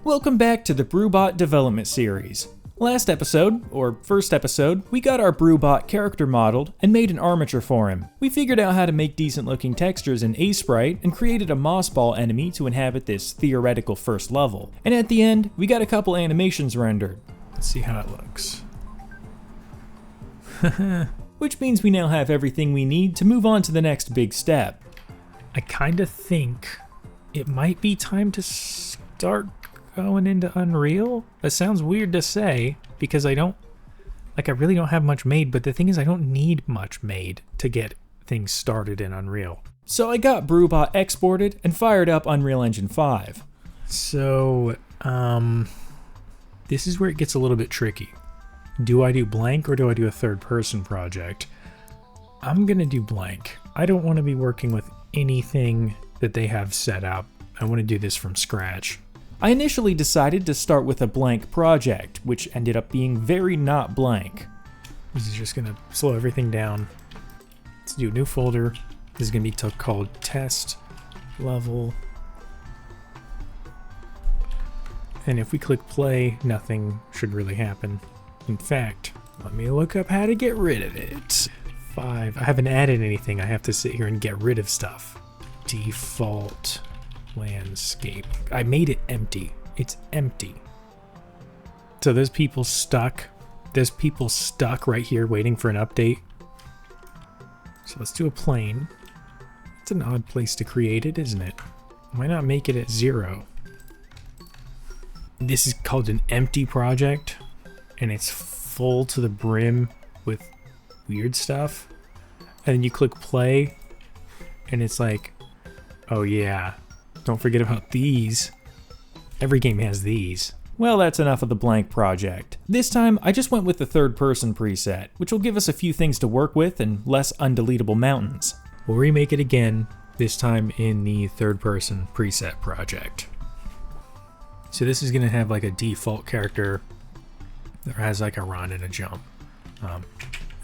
Welcome back to the Brew Bot Development Series. Last episode, or first episode, we got our Brew Bot character modeled and made an armature for him. We figured out how to make decent looking textures in A-Sprite and created a moss ball enemy to inhabit this theoretical first level. And at the end, we got a couple animations rendered. Let's see how it looks. Which means we now have everything we need to move on to the next big step. I kinda think it might be time to start going into Unreal? That sounds weird to say because I really don't have much made, but the thing is I don't need much made to get things started in Unreal. So I got Brew Bot exported and fired up Unreal Engine 5. So, this is where it gets a little bit tricky. Do I do blank or do I do a third person project? I'm gonna do blank. I don't want to be working with anything that they have set up. I want to do this from scratch. I initially decided to start with a blank project, which ended up being very not blank. This is just gonna slow everything down. Let's do a new folder. This is gonna be called test level. And if we click play, nothing should really happen. In fact, let me look up how to get rid of it. 5, I haven't added anything. I have to sit here and get rid of stuff. Default landscape. I made it empty. It's empty. So there's people stuck. There's people stuck right here waiting for an update. So let's do a plane. It's an odd place to create it, isn't it? Why not make it at 0? This is called an empty project, and it's full to the brim with weird stuff. And then you click play, and it's like, oh yeah, don't forget about these. Every game has these. Well, that's enough of the blank project. This time, I just went with the third person preset, which will give us a few things to work with and less undeletable mountains. We'll remake it again, this time in the third person preset project. So this is gonna have like a default character that has like a run and a jump. And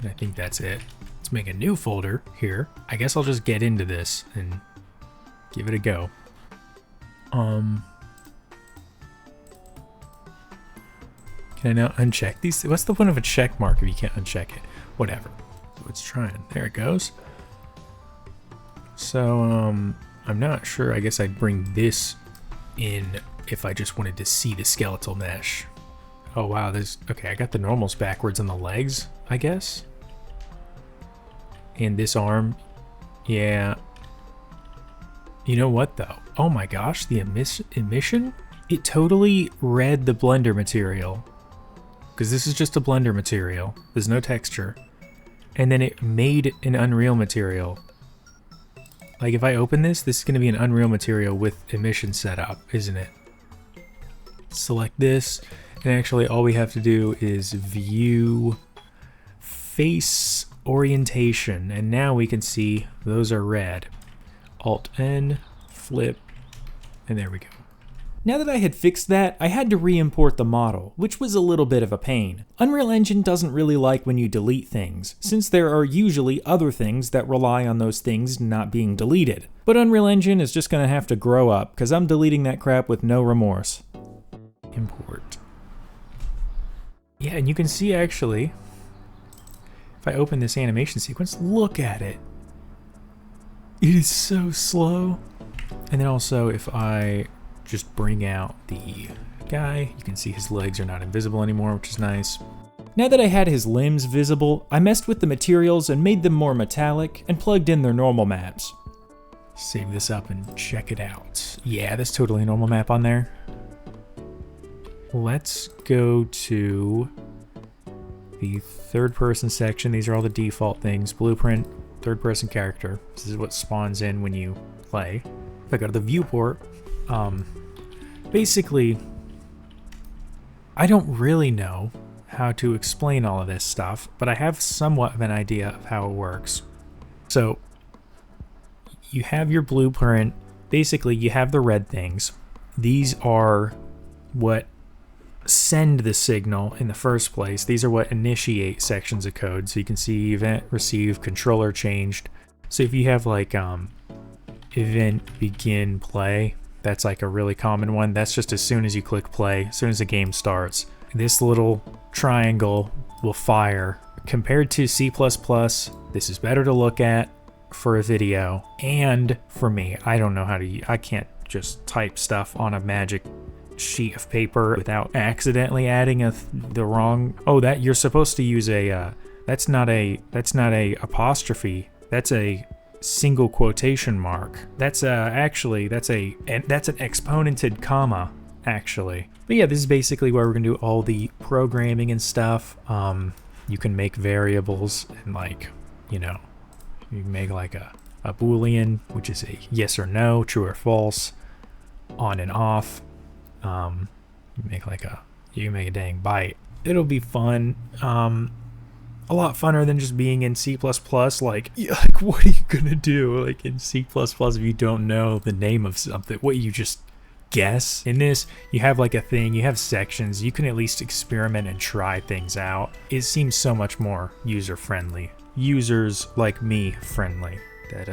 I think that's it. Let's make a new folder here. I guess I'll just get into this and give it a go. Can I now uncheck these? What's the point of a check mark if you can't uncheck it? Whatever. It's trying. There it goes. So, I'm not sure. I guess I'd bring this in if I just wanted to see the skeletal mesh. Oh wow, okay, I got the normals backwards on the legs, I guess. And this arm, yeah. You know what though? Oh my gosh, the emission? It totally read the Blender material. Because this is just a Blender material. There's no texture. And then it made an Unreal material. Like if I open this is going to be an Unreal material with emission set up, isn't it? Select this. And actually all we have to do is view face orientation. And now we can see those are red. Alt-N, flip, and there we go. Now that I had fixed that, I had to re-import the model, which was a little bit of a pain. Unreal Engine doesn't really like when you delete things, since there are usually other things that rely on those things not being deleted. But Unreal Engine is just gonna have to grow up, because I'm deleting that crap with no remorse. Import. Yeah, and you can see actually, if I open this animation sequence, look at it. It is so slow. And then also if I just bring out the guy, you can see his legs are not invisible anymore, which is nice. Now that I had his limbs visible, I messed with the materials and made them more metallic and plugged in their normal maps. Save this up and check it out. Yeah, that's totally a normal map on there. Let's go to the third person section. These are all the default things. Blueprint, third person character. This is what spawns in when you play. If I go to the viewport, basically, I don't really know how to explain all of this stuff, but I have somewhat of an idea of how it works. So, you have your blueprint. Basically, you have the red things. These are what send the signal in the first place. These are what initiate sections of code. So you can see event, receive, controller changed. So if you have like event begin play, That's like a really common one. That's just as soon as you click play, as soon as the game starts, this little triangle will fire. Compared to C++, this is better to look at for a video, and for me, I don't know how to, I can't just type stuff on a magic sheet of paper without accidentally adding the wrong, oh, that you're supposed to use a, that's not a apostrophe, that's a single quotation mark. That's actually, that's an exponented comma, actually. But yeah, this is basically where we're gonna do all the programming and stuff. You can make variables and, like, you know, you can make like a Boolean, which is a yes or no, true or false, on and off. You can make a dang byte. It'll be fun. A lot funner than just being in C++. Like, what are you gonna do? Like in C++, if you don't know the name of something, what, you just guess? In this, you have like a thing, you have sections, you can at least experiment and try things out. It seems so much more user-friendly. Users like me friendly, that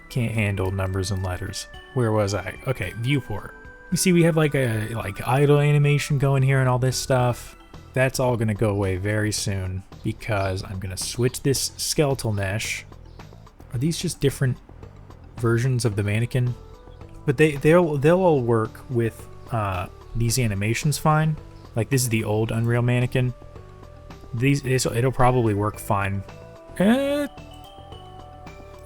can't handle numbers and letters. Where was I? Okay, viewport. You see we have like a idle animation going here and all this stuff. That's all gonna go away very soon because I'm gonna switch this skeletal mesh. Are these just different versions of the mannequin? But they'll all work with these animations fine. Like this is the old Unreal mannequin. It'll probably work fine. And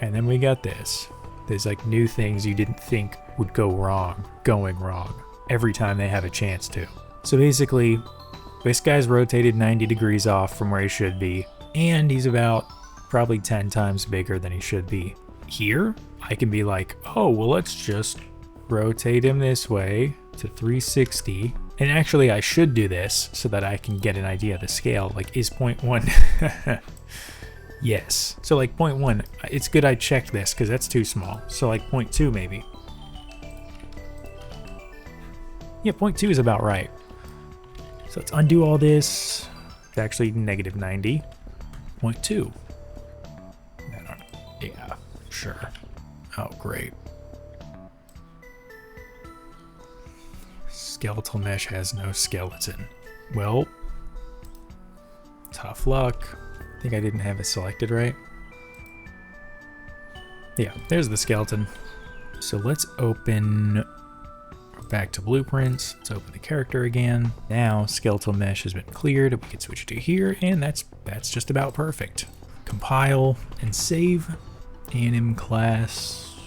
then we got this. There's like new things you didn't think would go wrong, going wrong every time they have a chance to. So basically, this guy's rotated 90 degrees off from where he should be, and he's about probably 10 times bigger than he should be. Here, I can be like, oh, well, let's just rotate him this way to 360. And actually, I should do this so that I can get an idea of the scale. Like, is 0.1... Yes. So like 0.1, it's good I checked this because that's too small. So like 0.2 maybe. Yeah, 0.2 is about right. So let's undo all this. It's actually negative 90. 0.2. Yeah, sure. Oh, great. Skeletal mesh has no skeleton. Well, tough luck. I think I didn't have it selected right. Yeah, there's the skeleton. So let's open back to blueprints. Let's open the character again. Now skeletal mesh has been cleared. We can switch to here, and that's just about perfect. Compile and save. Anim class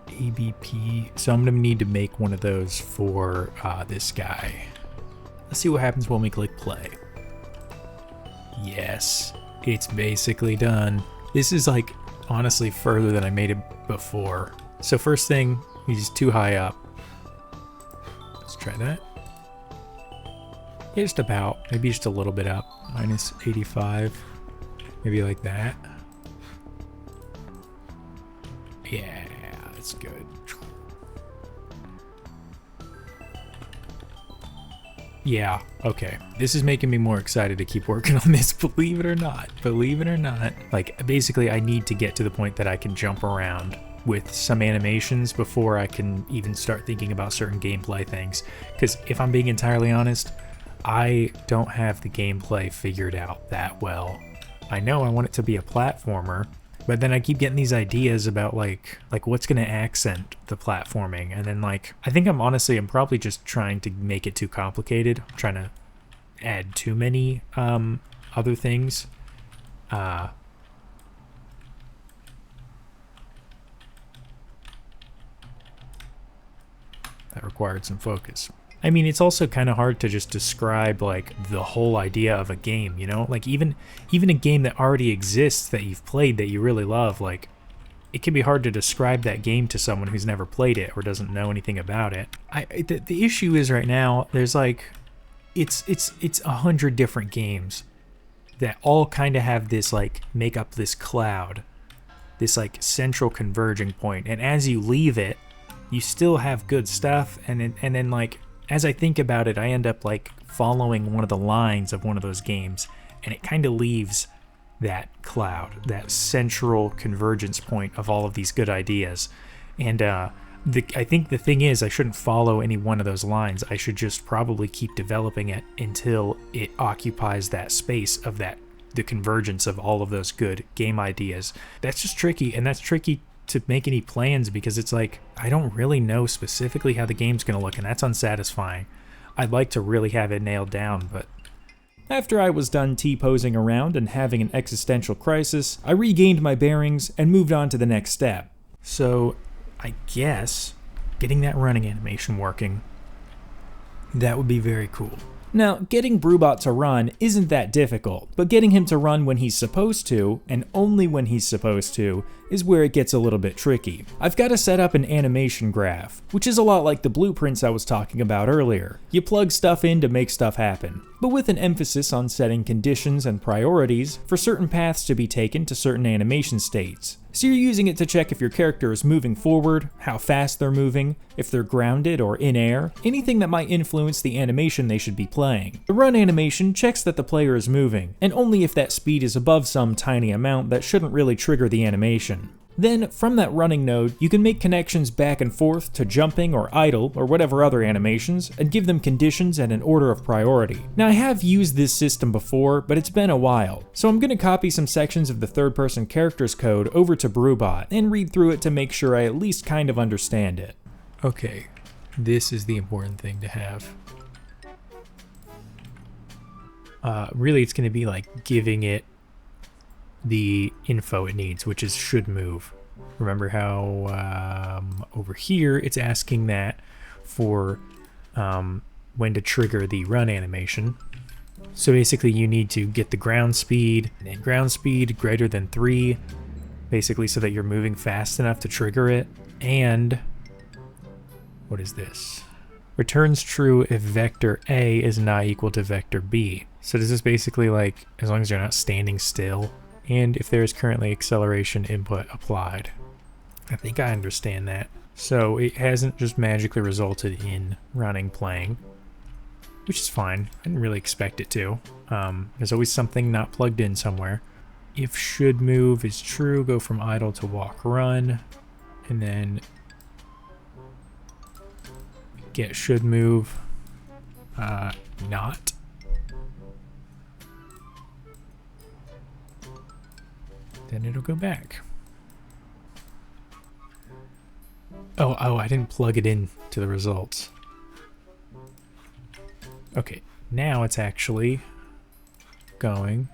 ABP. So I'm gonna need to make one of those for this guy. Let's see what happens when we click play. Yes. It's basically done. This is like honestly further than I made it before. So first thing, he's too high up. Let's try that. Yeah, just about, maybe just a little bit up. Minus 85, maybe like that. Yeah, that's good. Yeah, okay. This is making me more excited to keep working on this, believe it or not. Believe it or not. Like, basically, I need to get to the point that I can jump around with some animations before I can even start thinking about certain gameplay things. Because if I'm being entirely honest, I don't have the gameplay figured out that well. I know I want it to be a platformer, but then I keep getting these ideas about like what's gonna accent the platforming, and then like I think I'm probably just trying to make it too complicated. I'm trying to add too many other things. That required some focus. I mean, it's also kind of hard to just describe like the whole idea of a game, you know? Like even a game that already exists that you've played that you really love, like it can be hard to describe that game to someone who's never played it or doesn't know anything about it. The issue is right now there's like it's 100 different games that all kind of have this like make up this cloud, this like central converging point, and as you leave it, you still have good stuff, and then like as I think about it, I end up like following one of the lines of one of those games, and it kind of leaves that cloud, that central convergence point of all of these good ideas. And I think the thing is I shouldn't follow any one of those lines. I should just probably keep developing it until it occupies that space of the convergence of all of those good game ideas. That's just tricky, and that's tricky to make any plans because it's like I don't really know specifically how the game's going to look, and that's unsatisfying. I'd like to really have it nailed down, but... After I was done T-posing around and having an existential crisis, I regained my bearings and moved on to the next step. So, I guess getting that running animation working, that would be very cool. Now, getting Brew Bot to run isn't that difficult, but getting him to run when he's supposed to, and only when he's supposed to, is where it gets a little bit tricky. I've got to set up an animation graph, which is a lot like the blueprints I was talking about earlier. You plug stuff in to make stuff happen, but with an emphasis on setting conditions and priorities for certain paths to be taken to certain animation states. So you're using it to check if your character is moving forward, how fast they're moving, if they're grounded or in air, anything that might influence the animation they should be playing. The run animation checks that the player is moving, and only if that speed is above some tiny amount that shouldn't really trigger the animation. Then, from that running node, you can make connections back and forth to jumping or idle or whatever other animations, and give them conditions and an order of priority. Now I have used this system before, but it's been a while, so I'm going to copy some sections of the third-person characters code over to Brew Bot and read through it to make sure I at least kind of understand it. Okay, this is the important thing to have. Really it's going to be like giving it the info it needs, which is should move. Remember how over here it's asking that for when to trigger the run animation. So basically you need to get the ground speed and ground speed greater than 3, basically so that you're moving fast enough to trigger it. And what is this? Returns true if vector A is not equal to vector B. So does this basically like as long as you're not standing still, and if there is currently acceleration input applied. I think I understand that. So it hasn't just magically resulted in running playing, which is fine. I didn't really expect it to. There's always something not plugged in somewhere. If should move is true, go from idle to walk run, and then get should move not. Then it'll go back. Oh, I didn't plug it in to the results. Okay, now it's actually going.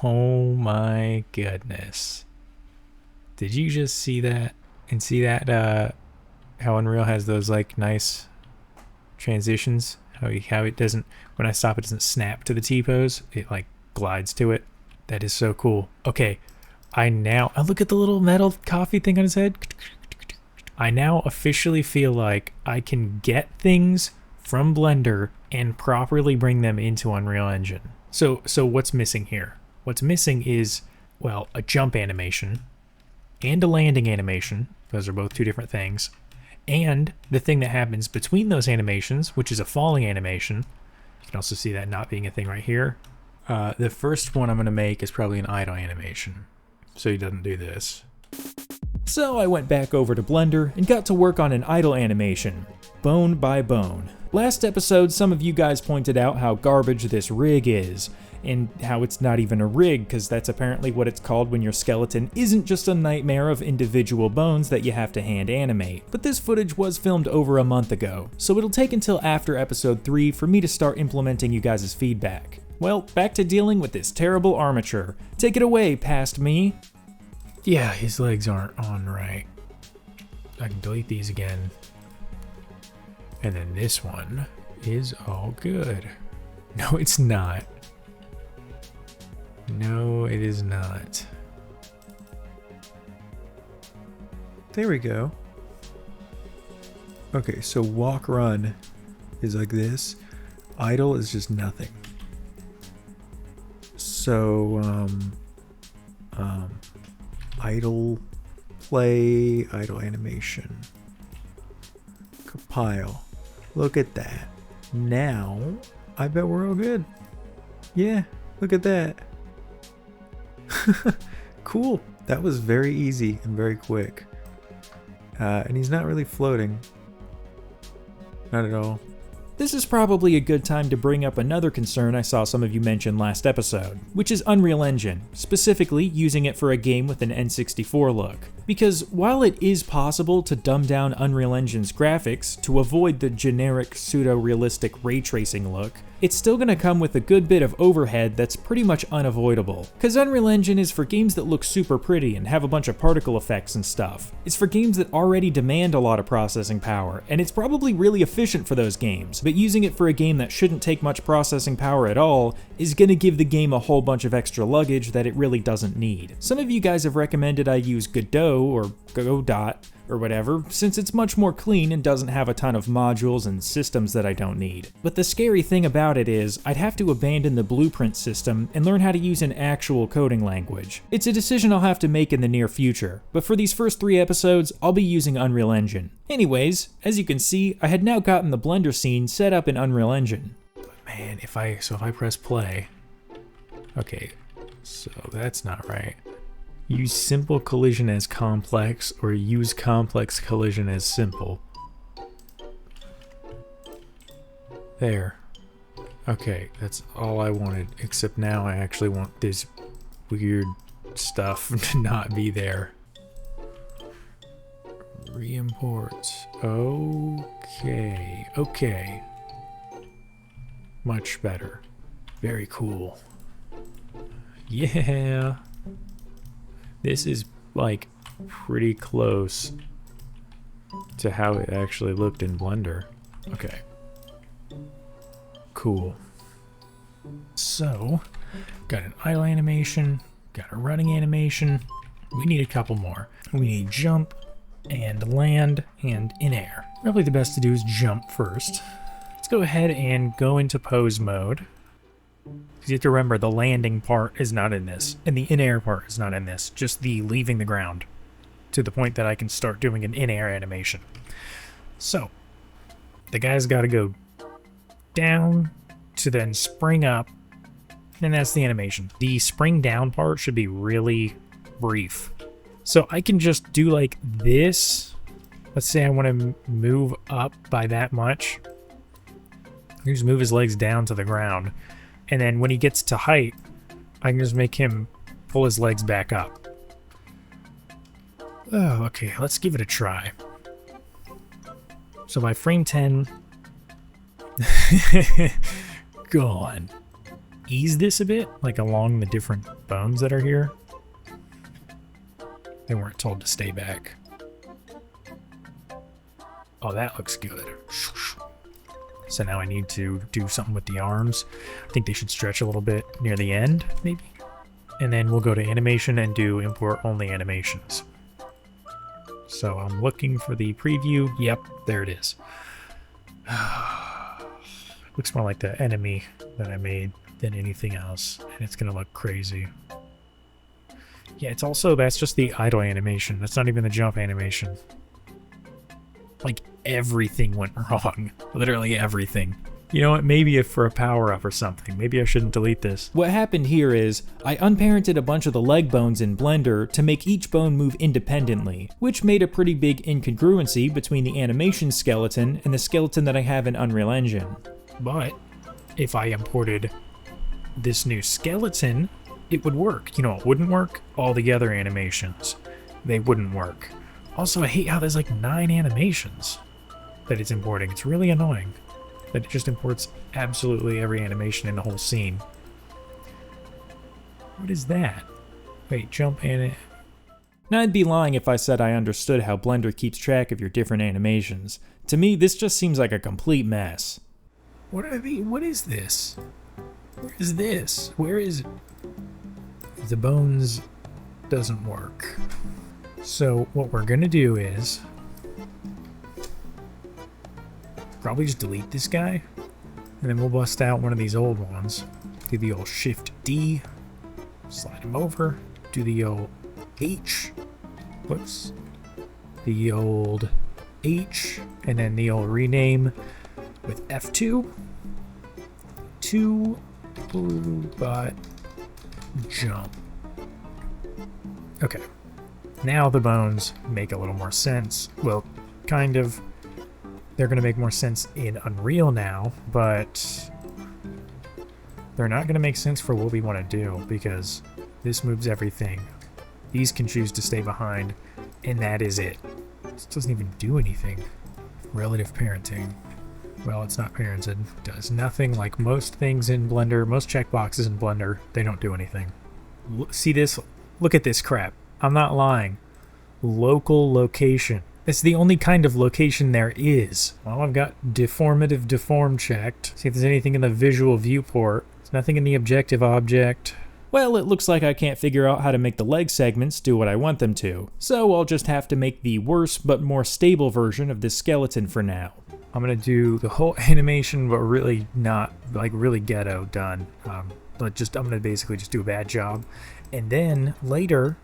Oh my goodness. Did you just see that? And see that, how Unreal has those like nice transitions? How it doesn't, when I stop it doesn't snap to the T-pose, it like glides to it. That is so cool. Okay. I look at the little metal coffee thing on his head. I now officially feel like I can get things from Blender and properly bring them into Unreal Engine. So what's missing here? What's missing is, well, a jump animation and a landing animation. Those are both two different things. And the thing that happens between those animations, which is a falling animation. You can also see that not being a thing right here. The first one I'm going to make is probably an idle animation, so he doesn't do this. So I went back over to Blender and got to work on an idle animation, bone by bone. Last episode, some of you guys pointed out how garbage this rig is, and how it's not even a rig, because that's apparently what it's called when your skeleton isn't just a nightmare of individual bones that you have to hand animate. But this footage was filmed over a month ago, so it'll take until after episode 3 for me to start implementing you guys' feedback. Well, back to dealing with this terrible armature. Take it away, past me. Yeah, his legs aren't on right. I can delete these again. And then this one is all good. No, it's not. No, it is not. There we go. Okay, so walk run is like this. Idle is just nothing. So, idle play, idle animation. Compile. Look at that. Now, I bet we're all good. Yeah, look at that. Cool. That was very easy and very quick. And he's not really floating. Not at all. This is probably a good time to bring up another concern I saw some of you mention last episode, which is Unreal Engine, specifically using it for a game with an N64 look. Because while it is possible to dumb down Unreal Engine's graphics to avoid the generic pseudo-realistic ray tracing look, it's still going to come with a good bit of overhead that's pretty much unavoidable. Because Unreal Engine is for games that look super pretty and have a bunch of particle effects and stuff. It's for games that already demand a lot of processing power, and it's probably really efficient for those games, but using it for a game that shouldn't take much processing power at all is going to give the game a whole bunch of extra luggage that it really doesn't need. Some of you guys have recommended I use Godot or Godot or whatever, since it's much more clean and doesn't have a ton of modules and systems that I don't need. But the scary thing about it is, I'd have to abandon the blueprint system and learn how to use an actual coding language. It's a decision I'll have to make in the near future, but for these first 3 episodes, I'll be using Unreal Engine. Anyways, as you can see, I had now gotten the Blender scene set up in Unreal Engine. But man, if I press play, okay, so that's not right. Use simple collision as complex, or use complex collision as simple. There. Okay, that's all I wanted, except now I actually want this weird stuff to not be there. Re-import. Okay. Much better. Very cool. Yeah. This is, like, pretty close to how it actually looked in Blender. Okay. Cool. So, got an idle animation, got a running animation. We need a couple more. We need jump and land and in air. Probably the best to do is jump first. Let's go ahead and go into pose mode. Because you have to remember, the landing part is not in this, and the in-air part is not in this, just the leaving the ground, to the point that I can start doing an in-air animation. So, the guy's got to go down to then spring up, and that's the animation. The spring down part should be really brief. So I can just do like this. Let's say I want to move up by that much. Just move his legs down to the ground. And then when he gets to height, I can just make him pull his legs back up. Oh, okay, let's give it a try. So by frame 10, go on. Ease this a bit, like along the different bones that are here. They weren't told to stay back. Oh, that looks good. So now I need to do something with the arms. I think they should stretch a little bit near the end, maybe. And then we'll go to animation and do import only animations. So I'm looking for the preview. Yep, there it is. Looks more like the enemy that I made than anything else. And it's gonna look crazy. Yeah, it's also, that's just the idle animation. That's not even the jump animation. Like, everything went wrong. Literally everything. You know what, maybe if for a power-up or something, maybe I shouldn't delete this. What happened here is, I unparented a bunch of the leg bones in Blender to make each bone move independently, which made a pretty big incongruency between the animation skeleton and the skeleton that I have in Unreal Engine. But, if I imported this new skeleton, it would work. You know what wouldn't work? All the other animations. They wouldn't work. Also, I hate how there's like 9 animations that it's importing. It's really annoying that it just imports absolutely every animation in the whole scene. What is that? Wait, jump and it. Now, I'd be lying if I said I understood how Blender keeps track of your different animations. To me, this just seems like a complete mess. What is this? Where is this? Where is it? The bones doesn't work. So what we're gonna do is probably just delete this guy, and then we'll bust out one of these old ones. Do the old Shift D, slide him over, do the old H, whoops, the old H, and then the old rename with F2 to Brew Bot Jump. Okay. Now the bones make a little more sense. Well, kind of. They're going to make more sense in Unreal now, but they're not going to make sense for what we want to do because this moves everything. These can choose to stay behind, and that is it. This doesn't even do anything. Relative parenting. Well, it's not parented. Does nothing like most things in Blender, most checkboxes in Blender. They don't do anything. See this? Look at this crap. I'm not lying. Local location. It's the only kind of location there is. Well, I've got deformative deform checked. See if there's anything in the visual viewport. There's nothing in the objective object. Well, it looks like I can't figure out how to make the leg segments do what I want them to. So I'll just have to make the worse but more stable version of this skeleton for now. I'm gonna do the whole animation, but really not, like really ghetto done. But I'm gonna basically just do a bad job. And then later,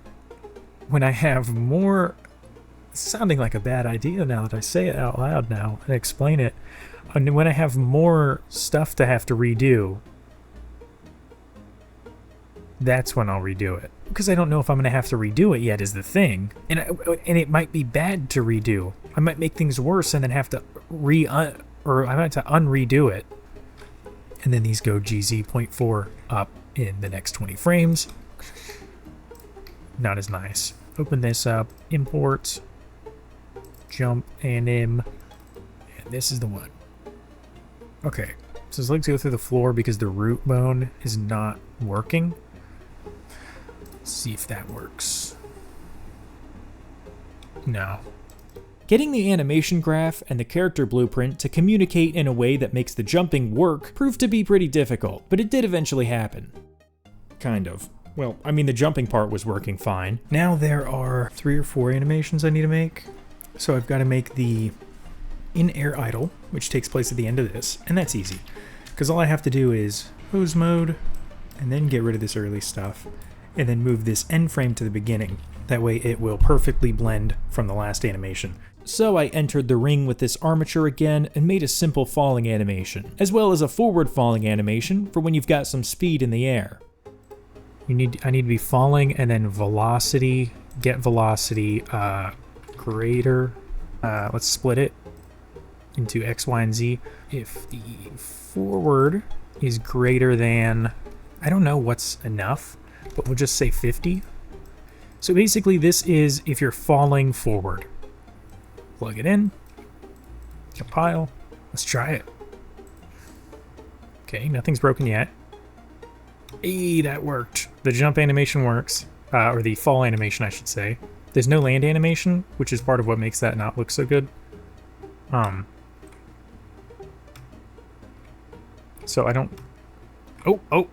when I have more, it's sounding like a bad idea now that I say it out loud now and explain it. And when I have more stuff to have to redo, that's when I'll redo it. Because I don't know if I'm going to have to redo it yet is the thing. And it might be bad to redo. I might make things worse and then have to I might have to unredo it. And then these go GZ.4 up in the next 20 frames. Not as nice. Open this up, import, jump anim, and this is the one. Okay, so his legs go through the floor because the root bone is not working. Let's see if that works. No. Getting the animation graph and the character blueprint to communicate in a way that makes the jumping work proved to be pretty difficult, but it did eventually happen. Kind of. Well, I mean, the jumping part was working fine. Now there are 3 or 4 animations I need to make. So I've got to make the in-air idle, which takes place at the end of this, and that's easy. Because all I have to do is pose mode, and then get rid of this early stuff, and then move this end frame to the beginning. That way it will perfectly blend from the last animation. So I entered the ring with this armature again and made a simple falling animation, as well as a forward falling animation for when you've got some speed in the air. I need to be falling and then velocity, get velocity greater. Let's split it into X, Y, and Z. If the forward is greater than, I don't know what's enough, but we'll just say 50. So basically this is if you're falling forward. Plug it in, compile, let's try it. Okay, nothing's broken yet. Hey, that worked. The jump animation works, or the fall animation I should say. There's no land animation, which is part of what makes that not look so good. So I don't, oh,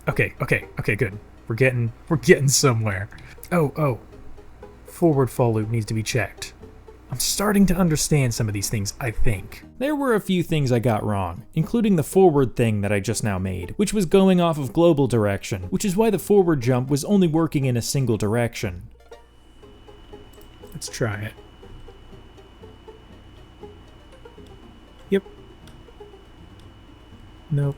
okay, good. We're getting somewhere. Oh, forward fall loop needs to be checked. I'm starting to understand some of these things, I think. There were a few things I got wrong, including the forward thing that I just now made, which was going off of global direction, which is why the forward jump was only working in a single direction. Let's try it. Yep. Nope.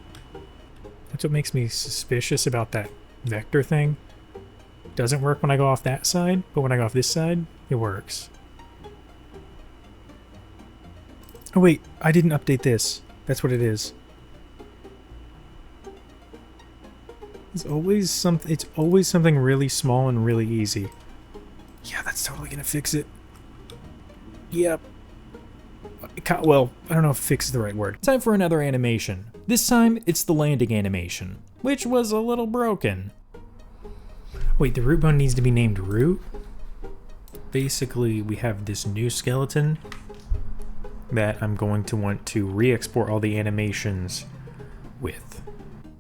That's what makes me suspicious about that vector thing. Doesn't work when I go off that side, but when I go off this side, it works. Oh wait, I didn't update this. That's what it is. It's always something really small and really easy. Yeah, that's totally gonna fix it. Yep. Well, I don't know if fix is the right word. Time for another animation. This time, it's the landing animation, which was a little broken. Wait, the root bone needs to be named root? Basically, we have this new skeleton that I'm going to want to re-export all the animations with.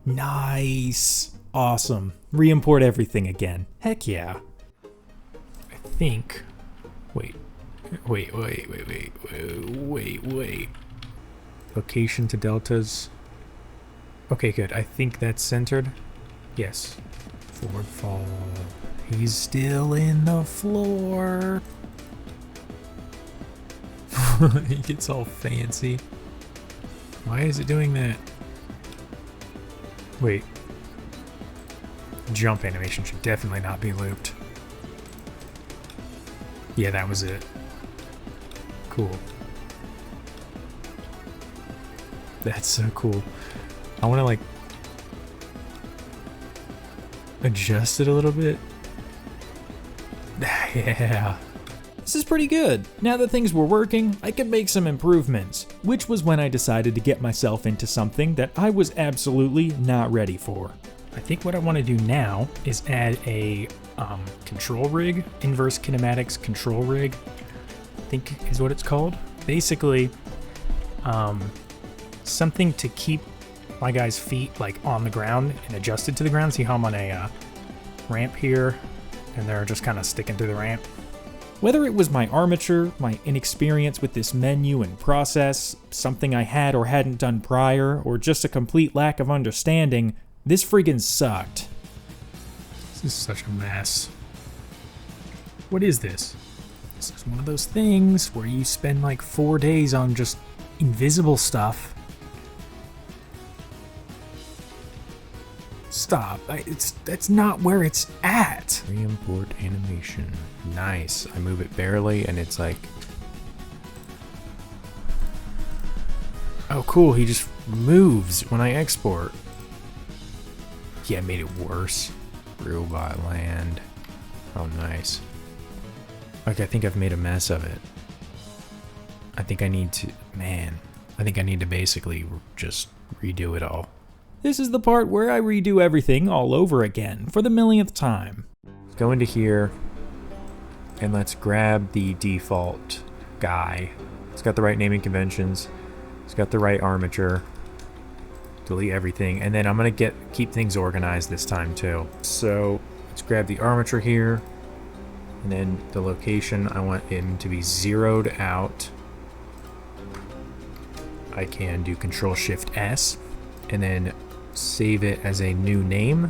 Nice! Awesome. Re-import everything again. Heck yeah. I think... Wait. Location to deltas. Okay, good. I think that's centered. Yes. Forward fall. He's still in the floor. He gets all fancy. Why is it doing that? Wait. Jump animation should definitely not be looped. Yeah, that was it. Cool. That's so cool. I want to like adjust it a little bit. Yeah. This is pretty good. Now that things were working, I could make some improvements, which was when I decided to get myself into something that I was absolutely not ready for. I think what I want to do now is add a control rig, inverse kinematics control rig, I think is what it's called. Basically, something to keep my guy's feet like on the ground and adjusted to the ground. See how I'm on a ramp here and they're just kind of sticking to the ramp. Whether it was my armature, my inexperience with this menu and process, something I had or hadn't done prior, or just a complete lack of understanding, this friggin' sucked. This is such a mess. What is this? This is one of those things where you spend like 4 days on just invisible stuff. Stop. That's not where it's at. Re-import animation. Nice. I move it barely and it's like... Oh cool, he just moves when I export. Yeah, I made it worse. Brew Bot land. Oh, nice. Okay, I think I've made a mess of it. I think I need to... Man, I think I need to basically just redo it all. This is the part where I redo everything all over again for the millionth time. Let's go into here and let's grab the default guy. It's got the right naming conventions. It's got the right armature. Delete everything, and then I'm gonna keep things organized this time too. So let's grab the armature here, and then the location, I want him to be zeroed out. I can do Control-Shift-S, and then save it as a new name,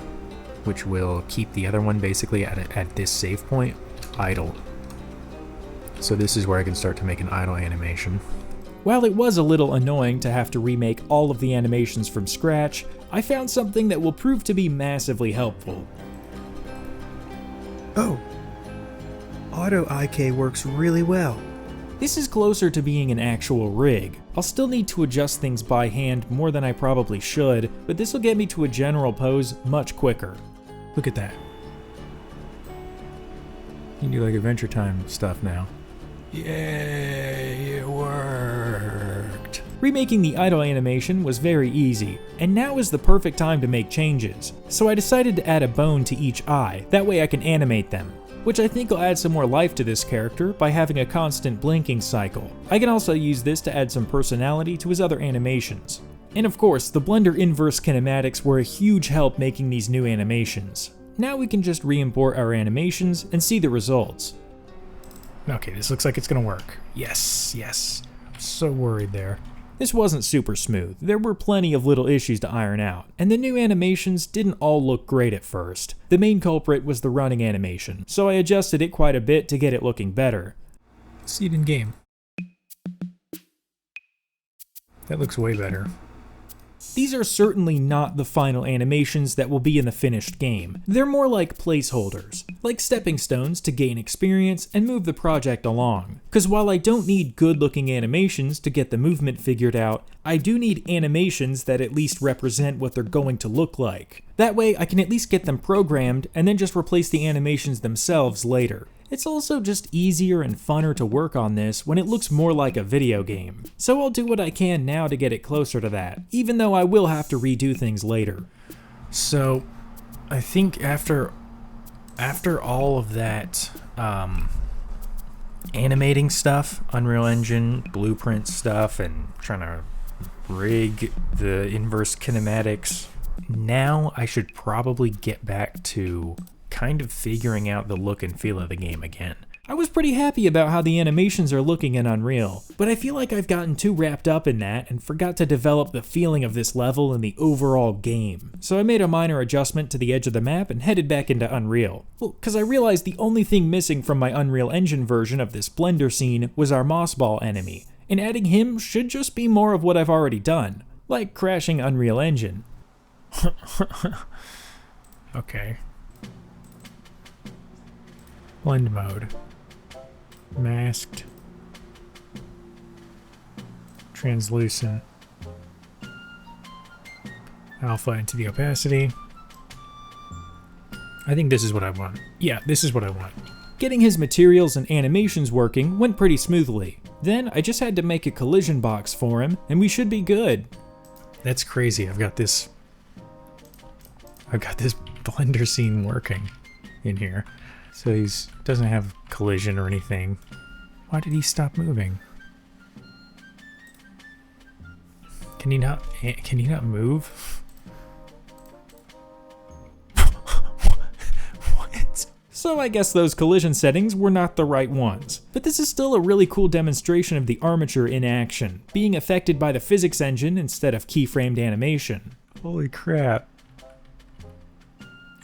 which will keep the other one basically at this save point, idle. So this is where I can start to make an idle animation. While it was a little annoying to have to remake all of the animations from scratch, I found something that will prove to be massively helpful. Oh, Auto IK works really well. This is closer to being an actual rig. I'll still need to adjust things by hand more than I probably should, but this will get me to a general pose much quicker. Look at that. You can do like Adventure Time stuff now. Yay, it worked. Remaking the idle animation was very easy, and now is the perfect time to make changes. So I decided to add a bone to each eye, that way I can animate them, which I think will add some more life to this character by having a constant blinking cycle. I can also use this to add some personality to his other animations. And of course, the Blender inverse kinematics were a huge help making these new animations. Now we can just re-import our animations and see the results. Okay, this looks like it's gonna work. Yes, yes. I'm so worried there. This wasn't super smooth. There were plenty of little issues to iron out, and the new animations didn't all look great at first. The main culprit was the running animation, so I adjusted it quite a bit to get it looking better. See it in game. That looks way better. These are certainly not the final animations that will be in the finished game. They're more like placeholders, like stepping stones to gain experience and move the project along. Cause while I don't need good looking animations to get the movement figured out, I do need animations that at least represent what they're going to look like. That way I can at least get them programmed and then just replace the animations themselves later. It's also just easier and funner to work on this when it looks more like a video game. So I'll do what I can now to get it closer to that, even though I will have to redo things later. So I think after all of that animating stuff, Unreal Engine, blueprint stuff, and trying to rig the inverse kinematics, now I should probably get back to kind of figuring out the look and feel of the game again. I was pretty happy about how the animations are looking in Unreal, but I feel like I've gotten too wrapped up in that and forgot to develop the feeling of this level and the overall game. So I made a minor adjustment to the edge of the map and headed back into Unreal. Well, cause I realized the only thing missing from my Unreal Engine version of this Blender scene was our moss ball enemy, and adding him should just be more of what I've already done, like crashing Unreal Engine. Okay. Blend mode. Masked. Translucent. Alpha into the opacity. I think this is what I want. Yeah, this is what I want. Getting his materials and animations working went pretty smoothly. Then I just had to make a collision box for him, and we should be good. That's crazy. I've got this blender scene working in here. So he's doesn't have collision or anything. Why did he stop moving? Can he not move? What? So I guess those collision settings were not the right ones. But this is still a really cool demonstration of the armature in action, being affected by the physics engine instead of keyframed animation. Holy crap.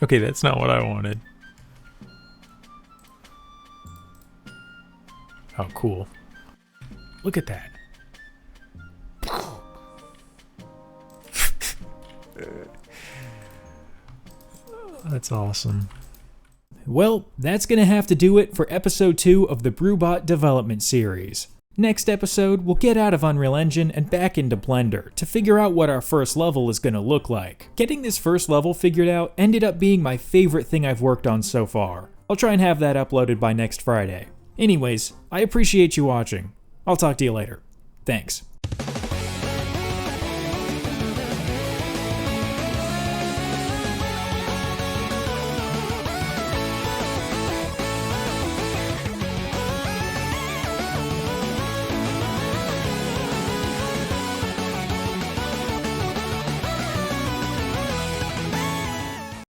Okay, that's not what I wanted. Oh, cool. Look at that. That's awesome. Well, that's gonna have to do it for episode 2 of the Brew Bot Development Series. Next episode, we'll get out of Unreal Engine and back into Blender to figure out what our first level is gonna look like. Getting this first level figured out ended up being my favorite thing I've worked on so far. I'll try and have that uploaded by next Friday. Anyways, I appreciate you watching. I'll talk to you later. Thanks.